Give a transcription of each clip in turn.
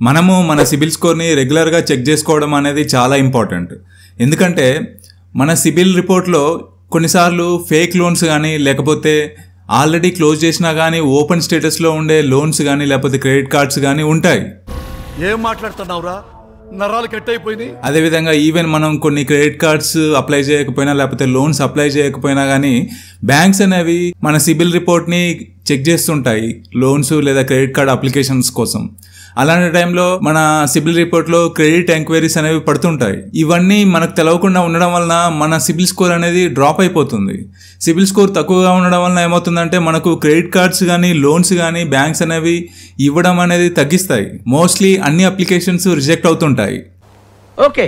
మనము మన సిబిల్ స్కోర్ని రెగ్యులర్గా చెక్ చేసుకోవడం అనేది చాలా ఇంపార్టెంట్. ఎందుకంటే మన సిబిల్ రిపోర్ట్లో కొన్నిసార్లు ఫేక్ లోన్స్ కానీ లేకపోతే ఆల్రెడీ క్లోజ్ చేసినా కానీ ఓపెన్ స్టేటస్లో ఉండే లోన్స్ కానీ లేకపోతే క్రెడిట్ కార్డ్స్ కానీ ఉంటాయి. ఏం మాట్లాడుతున్నావురా, నరాలు కట్ అయిపోయింది. అదేవిధంగా ఈవెన్ మనం కొన్ని క్రెడిట్ కార్డ్స్ అప్లై చేయకపోయినా లేకపోతే లోన్స్ అప్లై చేయకపోయినా కానీ బ్యాంక్స్ అనేవి మన సిబిల్ రిపోర్ట్ని చెక్ చేస్తుంటాయి లోన్స్ లేదా క్రెడిట్ కార్డ్ అప్లికేషన్స్ కోసం. అలాంటి టైంలో మన సిబిల్ రిపోర్ట్లో క్రెడిట్ ఎంక్వైరీస్ అనేవి పడుతుంటాయి. ఇవన్నీ మనకు తెలవకుండా ఉండడం వలన మన సిబిల్ స్కోర్ అనేది డ్రాప్ అయిపోతుంది. సిబిల్ స్కోర్ తక్కువగా ఉండడం వలన ఏమవుతుందంటే మనకు క్రెడిట్ కార్డ్స్ కానీ లోన్స్ కానీ బ్యాంక్స్ అనేవి ఇవ్వడం అనేది తగ్గిస్తాయి. మోస్ట్లీ అన్ని అప్లికేషన్స్ రిజెక్ట్ అవుతుంటాయి. ఓకే,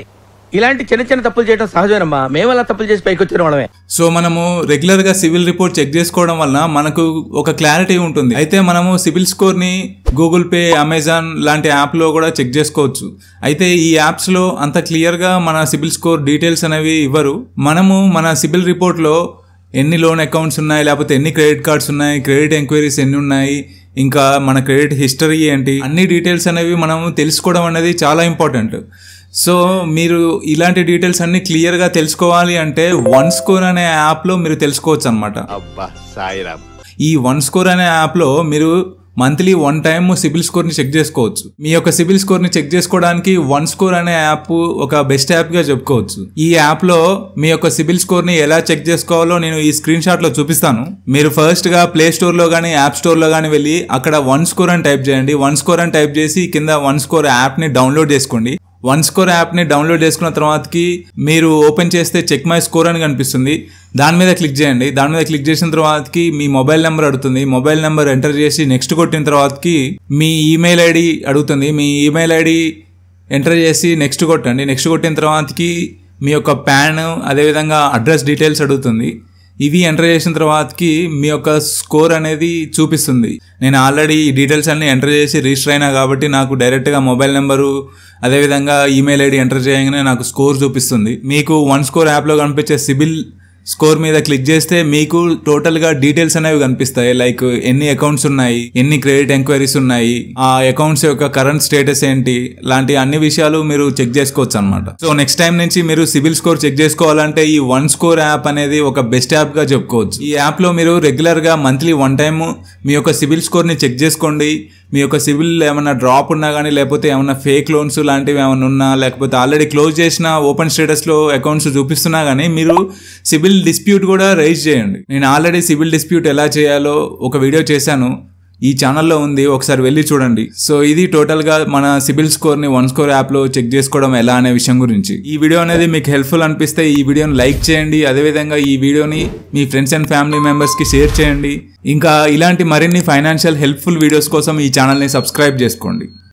ఇలాంటి చిన్న చిన్న తప్పులు చేయడం సహజమేనమ్మా. మేము అలా తప్పులు చేసి పైకి వచ్చిన వాళ్ళమే. సో మనము రెగ్యులర్గా సిబిల్ రిపోర్ట్ చెక్ చేసుకోవడం వలన మనకు ఒక క్లారిటీ ఉంటుంది. అయితే మనము సిబిల్ స్కోర్ని గూగుల్ పే, అమెజాన్ లాంటి యాప్లో కూడా చెక్ చేసుకోవచ్చు. అయితే ఈ యాప్స్లో అంత క్లియర్గా మన సిబిల్ స్కోర్ డీటెయిల్స్ అనేవి ఇవ్వరు. మనము మన సిబిల్ రిపోర్ట్లో ఎన్ని లోన్ అకౌంట్స్ ఉన్నాయి, లేకపోతే ఎన్ని క్రెడిట్ కార్డ్స్ ఉన్నాయి, క్రెడిట్ ఎంక్వైరీస్ ఎన్ని ఉన్నాయి, ఇంకా మన క్రెడిట్ హిస్టరీ ఏంటి, అన్ని డీటెయిల్స్ అనేవి మనం తెలుసుకోవడం అనేది చాలా ఇంపార్టెంట్. సో మీరు ఇలాంటి డీటెయిల్స్ అన్ని క్లియర్గా తెలుసుకోవాలి అంటే వన్ స్కోర్ అనే యాప్లో మీరు తెలుసుకోవచ్చు అనమాట. ఈ వన్ స్కోర్ అనే యాప్లో మీరు మంత్లీ 1 టైం సిబిల్ స్కోర్ని చెక్ చేసుకోవచ్చు. మీ యొక్క సిబిల్ స్కోర్ని చెక్ చేసుకోవడానికి వన్ స్కోర్ అనే యాప్ ఒక బెస్ట్ యాప్గా చెప్పుకోవచ్చు. ఈ యాప్లో మీ యొక్క సిబిల్ స్కోర్ని ఎలా చెక్ చేసుకోవాలో నేను ఈ స్క్రీన్ షాట్లో చూపిస్తాను. మీరు ఫస్ట్గా ప్లే స్టోర్లో కానీ యాప్ స్టోర్లో కానీ వెళ్ళి అక్కడ వన్ స్కోర్ అని టైప్ చేయండి. వన్ స్కోర్ అని టైప్ చేసి కింద వన్ స్కోర్ యాప్ని డౌన్లోడ్ చేసుకోండి. వన్ స్కోర్ యాప్ని డౌన్లోడ్ చేసుకున్న తర్వాతకి మీరు ఓపెన్ చేస్తే చెక్ మై స్కోర్ అని కనిపిస్తుంది. దాని మీద క్లిక్ చేయండి. దాని మీద క్లిక్ చేసిన తర్వాతకి మీ మొబైల్ నెంబర్ అడుగుతుంది. మొబైల్ నెంబర్ ఎంటర్ చేసి నెక్స్ట్ కొట్టిన తర్వాతకి మీ ఈమెయిల్ ఐడి అడుగుతుంది. మీ ఈమెయిల్ ఐడి ఎంటర్ చేసి నెక్స్ట్ కొట్టండి. నెక్స్ట్ కొట్టిన తర్వాతకి మీ యొక్క ప్యాన్ అదేవిధంగా అడ్రస్ డీటెయిల్స్ అడుగుతుంది. ఇవి ఎంటర్ చేసిన తర్వాతకి మీ యొక్క స్కోర్ అనేది చూపిస్తుంది. నేను ఆల్రెడీ ఈ డీటెయిల్స్ అన్ని ఎంటర్ చేసి రిజిస్టర్ అయినా కాబట్టి నాకు డైరెక్ట్గా మొబైల్ నెంబరు అదేవిధంగా ఈమెయిల్ ఐడి ఎంటర్ చేయగానే నాకు స్కోర్ చూపిస్తుంది. మీకు వన్ స్కోర్ యాప్లో కనిపించే సిబిల్ స్కోర్ మీద క్లిక్ చేస్తే మీకు టోటల్గా డీటెయిల్స్ అనేవి కనిపిస్తాయి. లైక్ ఎన్ని అకౌంట్స్ ఉన్నాయి, ఎన్ని క్రెడిట్ ఎంక్వైరీస్ ఉన్నాయి, ఆ అకౌంట్స్ యొక్క కరెంట్ స్టేటస్ ఏంటి, లాంటి అన్ని విషయాలు మీరు చెక్ చేసుకోవచ్చు అనమాట. సో నెక్స్ట్ టైం నుంచి మీరు సిబిల్ స్కోర్ చెక్ చేసుకోవాలంటే ఈ వన్ స్కోర్ యాప్ అనేది ఒక బెస్ట్ యాప్గా చెప్పుకోవచ్చు. ఈ యాప్లో మీరు రెగ్యులర్గా మంత్లీ 1 టైం మీ యొక్క సిబిల్ స్కోర్ని చెక్ చేసుకోండి. మీ యొక్క సిబిల్ ఏమైనా డ్రాప్ ఉన్నా కానీ లేకపోతే ఏమైనా ఫేక్ లోన్స్ లాంటివి ఏమైనా ఉన్నా లేకపోతే ఆల్రెడీ క్లోజ్ చేసిన ఓపెన్ స్టేటస్లో అకౌంట్స్ చూపిస్తున్నా కానీ మీరు సిబిల్ డిస్ప్యూట్ కూడా రైజ్ చేయండి. నేను ఆల్రెడీ సిబిల్ డిస్ప్యూట్ ఎలా చేయాలో ఒక వీడియో చేశాను, ఈ ఛానల్లో ఉంది, ఒకసారి వెళ్ళి చూడండి. సో ఇది టోటల్గా మన సిబిల్ స్కోర్ని వన్ స్కోర్ యాప్లో చెక్ చేసుకోవడం ఎలా అనే విషయం గురించి. ఈ వీడియో అనేది మీకు హెల్ప్ఫుల్ అనిపిస్తే ఈ వీడియోని లైక్ చేయండి. అదేవిధంగా ఈ వీడియోని మీ ఫ్రెండ్స్ అండ్ ఫ్యామిలీ మెంబర్స్కి షేర్ చేయండి. ఇంకా ఇలాంటి మరిన్ని ఫైనాన్షియల్ హెల్ప్ఫుల్ వీడియోస్ కోసం ఈ ఛానల్ని సబ్స్క్రైబ్ చేసుకోండి.